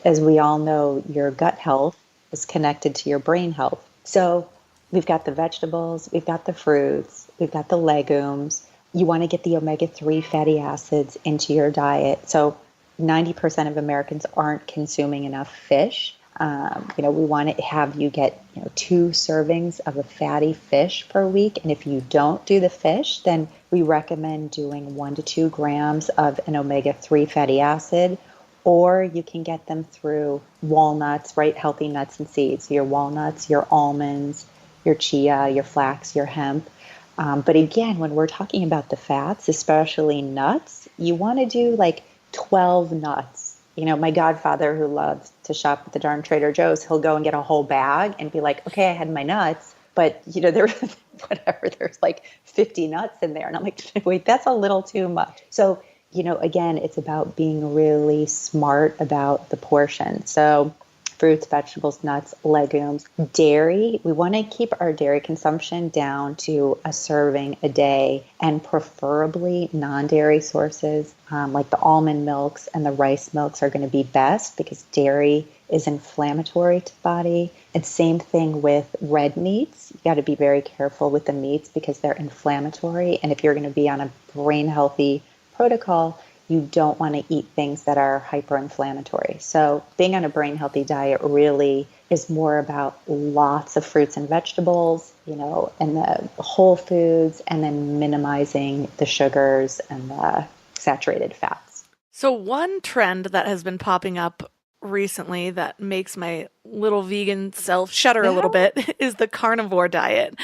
as we all know, your gut health is connected to your brain health. So we've got the vegetables, we've got the fruits, we've got the legumes. You want to get the omega-3 fatty acids into your diet. So 90% of Americans aren't consuming enough fish. We want to have you get 2 servings of a fatty fish per week. And if you don't do the fish, then we recommend doing 1 to 2 grams of an omega-3 fatty acid, or you can get them through walnuts, right? Healthy nuts and seeds, your walnuts, your almonds, your chia, your flax, your hemp. But again, when we're talking about the fats, especially nuts, you want to do like 12 nuts. My godfather, who loves to shop at the darn Trader Joe's, he'll go and get a whole bag and be like, okay, I had my nuts, but there's like 50 nuts in there. And I'm like, wait, that's a little too much. So, again, it's about being really smart about the portion. So fruits, vegetables, nuts, legumes, dairy. We want to keep our dairy consumption down to a serving a day, and preferably non-dairy sources like the almond milks and the rice milks are going to be best because dairy is inflammatory to the body. And same thing with red meats. You got to be very careful with the meats because they're inflammatory. And if you're going to be on a brain healthy protocol, you don't want to eat things that are hyper-inflammatory. So being on a brain-healthy diet really is more about lots of fruits and vegetables, and the whole foods, and then minimizing the sugars and the saturated fats. So one trend that has been popping up recently that makes my little vegan self shudder a little bit is the carnivore diet.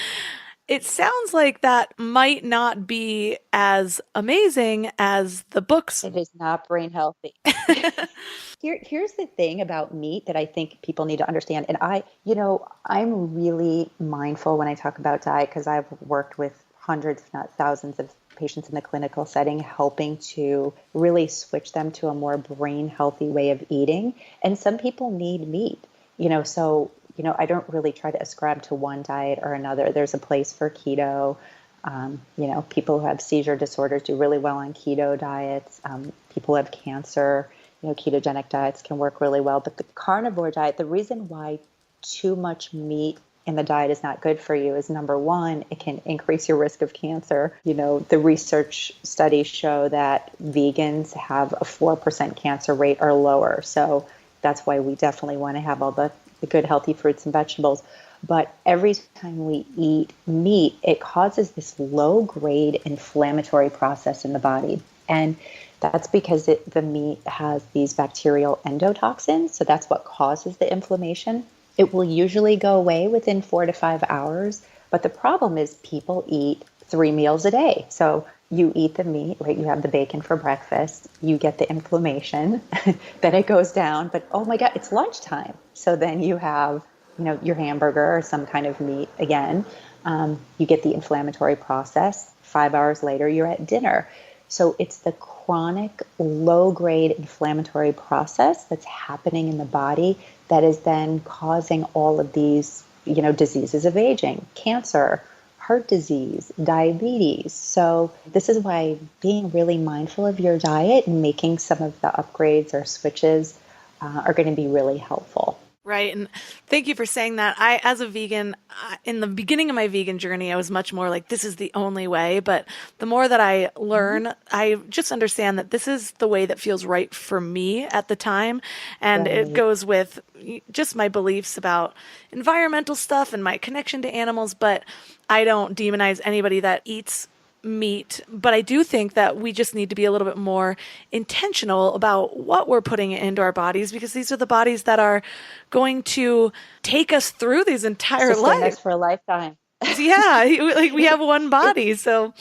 It sounds like that might not be as amazing as the books. It is not brain healthy. Here's the thing about meat that I think people need to understand. And I'm really mindful when I talk about diet because I've worked with hundreds, if not thousands of patients in the clinical setting, helping to really switch them to a more brain healthy way of eating. And some people need meat, so I don't really try to ascribe to one diet or another. There's a place for keto. People who have seizure disorders do really well on keto diets. People who have cancer, ketogenic diets can work really well. But the carnivore diet, the reason why too much meat in the diet is not good for you is, number one, it can increase your risk of cancer. The research studies show that vegans have a 4% cancer rate or lower. So that's why we definitely want to have all the good healthy fruits and vegetables. But every time we eat meat, it causes this low-grade inflammatory process in the body. And that's because the meat has these bacterial endotoxins. So that's what causes the inflammation. It will usually go away within 4 to 5 hours. But the problem is people eat 3 meals a day. So you eat the meat, right? You have the bacon for breakfast. You get the inflammation. Then it goes down. But oh my God, it's lunchtime. So then you have, your hamburger or some kind of meat again. You get the inflammatory process. 5 hours later, you're at dinner. So it's the chronic low-grade inflammatory process that's happening in the body that is then causing all of these, diseases of aging, cancer, heart disease, diabetes. So this is why being really mindful of your diet and making some of the upgrades or switches are going to be really helpful. Right. And thank you for saying that. As a vegan, in the beginning of my vegan journey, I was much more like, this is the only way. But the more that I learn, I just understand that this is the way that feels right for me at the time. And it goes with just my beliefs about environmental stuff and my connection to animals. But I don't demonize anybody that eats meat, but I do think that we just need to be a little bit more intentional about what we're putting into our bodies, because these are the bodies that are going to take us through these entire lives lives for a lifetime. Yeah, like we have one body, so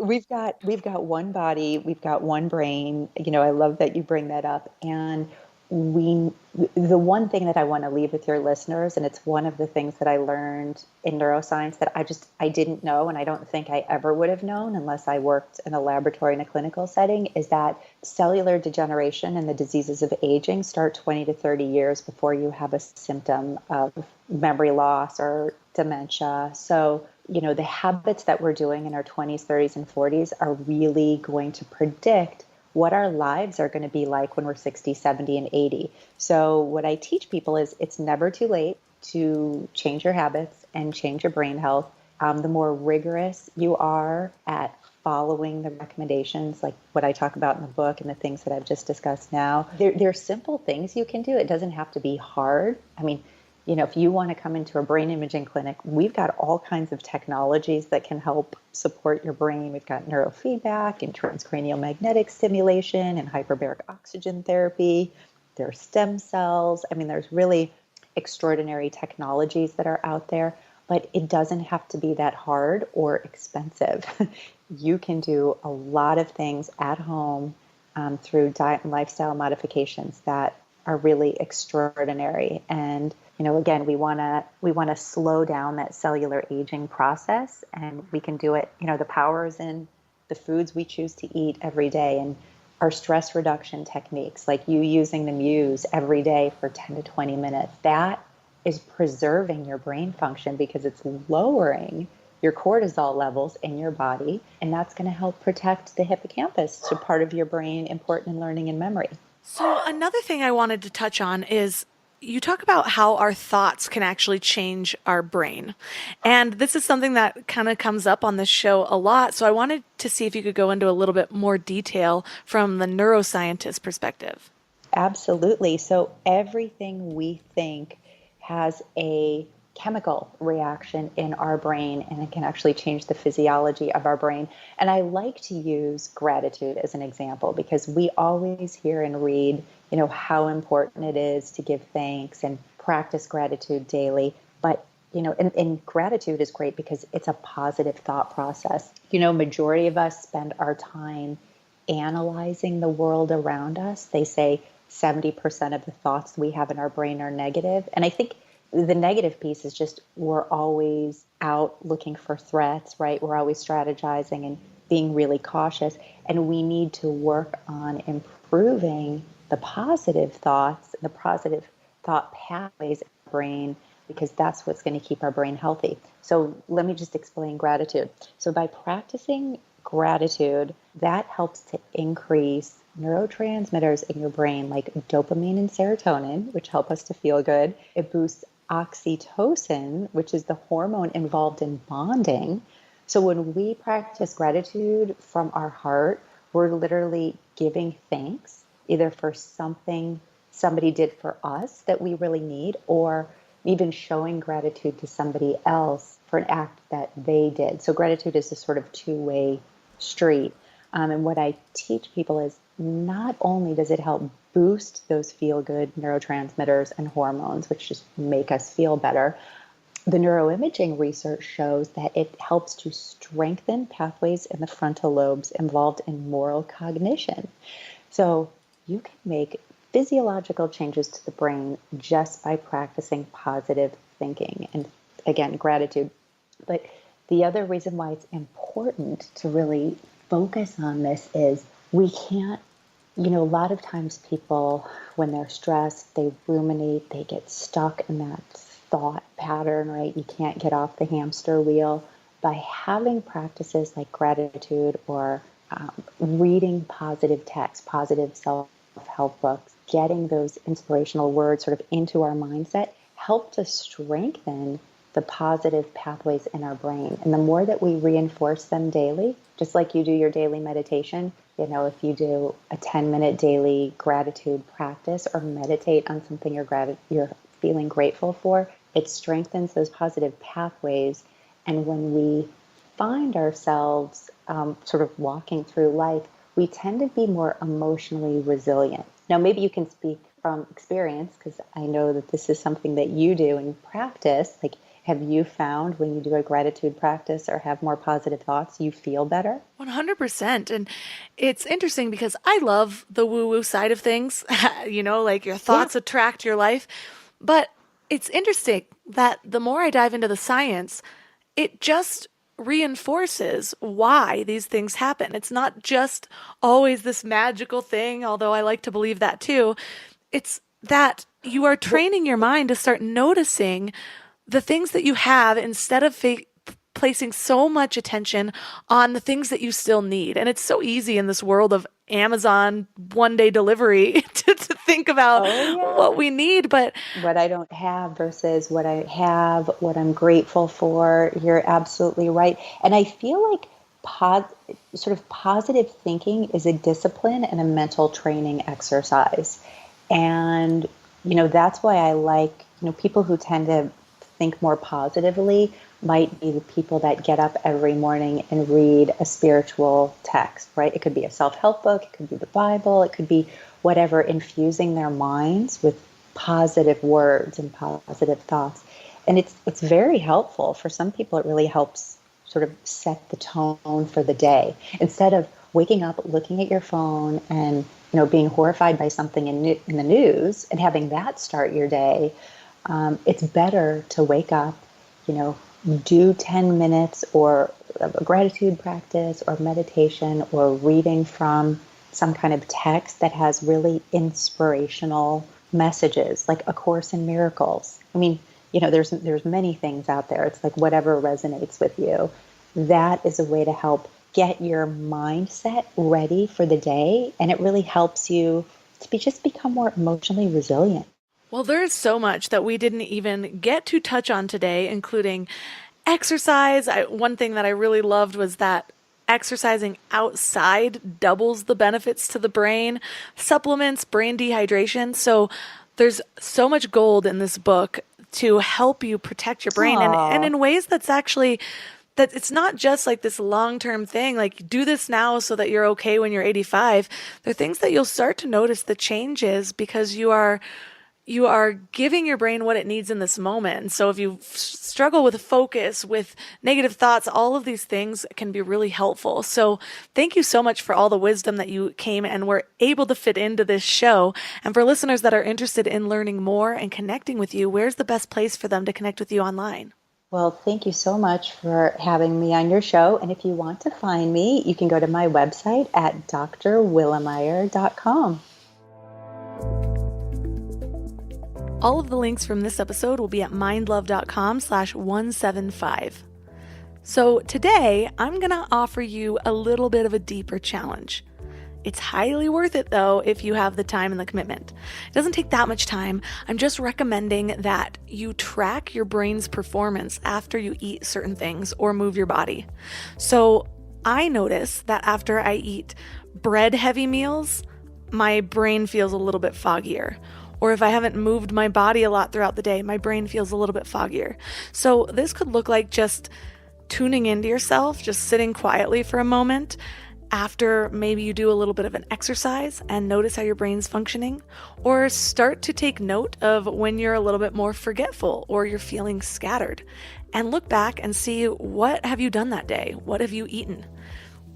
We've got one body, we've got one brain. I love that you bring that up. And we the one thing that I want to leave with your listeners, and it's one of the things that I learned in neuroscience that I didn't know, and I don't think I ever would have known unless I worked in a laboratory in a clinical setting, is that cellular degeneration and the diseases of aging start 20 to 30 years before you have a symptom of memory loss or dementia. So the habits that we're doing in our 20s, 30s, and 40s are really going to predict what our lives are going to be like when we're 60, 70, and 80. So what I teach people is it's never too late to change your habits and change your brain health. The more rigorous you are at following the recommendations, like what I talk about in the book and the things that I've just discussed now, they're simple things you can do. It doesn't have to be hard. I mean, if you want to come into a brain imaging clinic, we've got all kinds of technologies that can help support your brain. We've got neurofeedback and transcranial magnetic stimulation and hyperbaric oxygen therapy. There are stem cells. I mean, there's really extraordinary technologies that are out there, but it doesn't have to be that hard or expensive. You can do a lot of things at home through diet and lifestyle modifications that are really extraordinary. And again, we want to slow down that cellular aging process, and we can do it. The power is in the foods we choose to eat every day, and our stress reduction techniques, like you using the Muse every day for 10 to 20 minutes. That is preserving your brain function because it's lowering your cortisol levels in your body, and that's going to help protect the hippocampus, so part of your brain important in learning and memory. So another thing I wanted to touch on is you talk about how our thoughts can actually change our brain. And this is something that kind of comes up on this show a lot. So I wanted to see if you could go into a little bit more detail from the neuroscientist perspective. Absolutely. So everything we think has a chemical reaction in our brain, and it can actually change the physiology of our brain. And I like to use gratitude as an example because we always hear and read, how important it is to give thanks and practice gratitude daily. But, and gratitude is great because it's a positive thought process. Majority of us spend our time analyzing the world around us. They say 70% of the thoughts we have in our brain are negative. And I think the negative piece is just we're always out looking for threats, right? We're always strategizing and being really cautious. And we need to work on improving the positive thoughts, the positive thought pathways in our brain, because that's what's going to keep our brain healthy. So let me just explain gratitude. So by practicing gratitude, that helps to increase neurotransmitters in your brain like dopamine and serotonin, which help us to feel good. It boosts oxytocin, which is the hormone involved in bonding. So when we practice gratitude from our heart, we're literally giving thanks either for something somebody did for us that we really need, or even showing gratitude to somebody else for an act that they did. So gratitude is a sort of two-way street. And what I teach people is not only does it help boost those feel-good neurotransmitters and hormones, which just make us feel better, the neuroimaging research shows that it helps to strengthen pathways in the frontal lobes involved in moral cognition. So you can make physiological changes to the brain just by practicing positive thinking and, again, gratitude. But the other reason why it's important to really focus on this is we can't, a lot of times people, when they're stressed, they ruminate, they get stuck in that thought pattern, right? You can't get off the hamster wheel. By having practices like gratitude or reading positive text, positive self-help books, getting those inspirational words sort of into our mindset, help to strengthen the positive pathways in our brain. And the more that we reinforce them daily, just like you do your daily meditation, if you do a 10-minute daily gratitude practice or meditate on something you're feeling grateful for, it strengthens those positive pathways. And when we find ourselves sort of walking through life, we tend to be more emotionally resilient. Now, maybe you can speak from experience, because I know that this is something that you do in practice. Like, Have you found when you do a gratitude practice or have more positive thoughts, you feel better? 100%. And it's interesting because I love the woo-woo side of things, like your Yeah. thoughts attract your life. But it's interesting that the more I dive into the science, it just reinforces why these things happen. It's not just always this magical thing, although I like to believe that too. It's that you are training your mind to start noticing the things that you have instead of placing so much attention on the things that you still need. And it's so easy in this world of Amazon one day delivery to think about Oh, yeah. what we need. But What I don't have versus what I have, what I'm grateful for. You're absolutely right. And I feel like sort of positive thinking is a discipline and a mental training exercise. And, that's why I like, people who tend to think more positively might be the people that get up every morning and read a spiritual text, right? It could be a self-help book, it could be the Bible, it could be whatever, infusing their minds with positive words and positive thoughts. And it's very helpful. For some people, it really helps sort of set the tone for the day. Instead of waking up, looking at your phone and, being horrified by something in the news and having that start your day, it's better to wake up, do 10 minutes or a gratitude practice or meditation or reading from some kind of text that has really inspirational messages, like A Course in Miracles. I mean, there's many things out there. It's like whatever resonates with you. That is a way to help get your mindset ready for the day, and it really helps you to just become more emotionally resilient. well, there is so much that we didn't even get to touch on today, including exercise. One thing that I really loved was that exercising outside doubles the benefits to the brain, supplements brain dehydration. So there's so much gold in this book to help you protect your brain and in ways that's actually that it's not just like this long-term thing, like do this now so that you're okay when you're 85. They're things that you'll start to notice the changes because you are giving your brain what it needs in this moment. And so if you struggle with focus, with negative thoughts, all of these things can be really helpful. So thank you so much for all the wisdom that you came and were able to fit into this show. And for listeners that are interested in learning more and connecting with you, where's the best place for them to connect with you online? Well, thank you so much for having me on your show. And if you want to find me, you can go to my website at drwillemeyer.com. All of the links from this episode will be at mindlove.com/175. So today, I'm going to offer you a little bit of a deeper challenge. It's highly worth it, though, if you have the time and the commitment. It doesn't take that much time. I'm just recommending that you track your brain's performance after you eat certain things or move your body. So I notice that after I eat bread-heavy meals, my brain feels a little bit foggier. Or if I haven't moved my body a lot throughout the day, my brain feels a little bit foggier. So this could look like just tuning into yourself, just sitting quietly for a moment after maybe you do a little bit of an exercise and notice how your brain's functioning, or start to take note of when you're a little bit more forgetful or you're feeling scattered and look back and see what have you done that day? What have you eaten?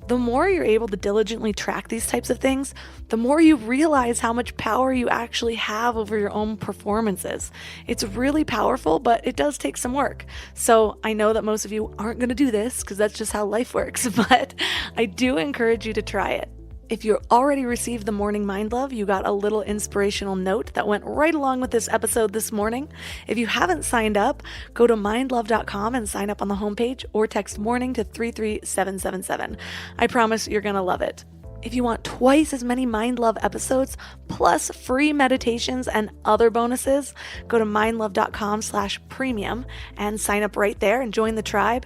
The more you're able to diligently track these types of things, the more you realize how much power you actually have over your own performances. It's really powerful, but it does take some work. So I know that most of you aren't going to do this because that's just how life works, but I do encourage you to try it. If you already received the Morning Mind Love, you got a little inspirational note that went right along with this episode this morning. If you haven't signed up, go to mindlove.com and sign up on the homepage or text morning to 33777. I promise you're going to love it. If you want twice as many Mind Love episodes, plus free meditations and other bonuses, go to mindlove.com/premium and sign up right there and join the tribe.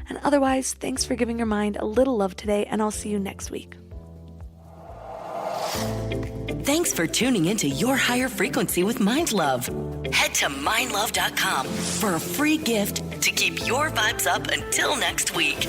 And otherwise, thanks for giving your mind a little love today, and I'll see you next week. Thanks for tuning into Your Higher Frequency with Mind Love. Head to mindlove.com for a free gift to keep your vibes up until next week.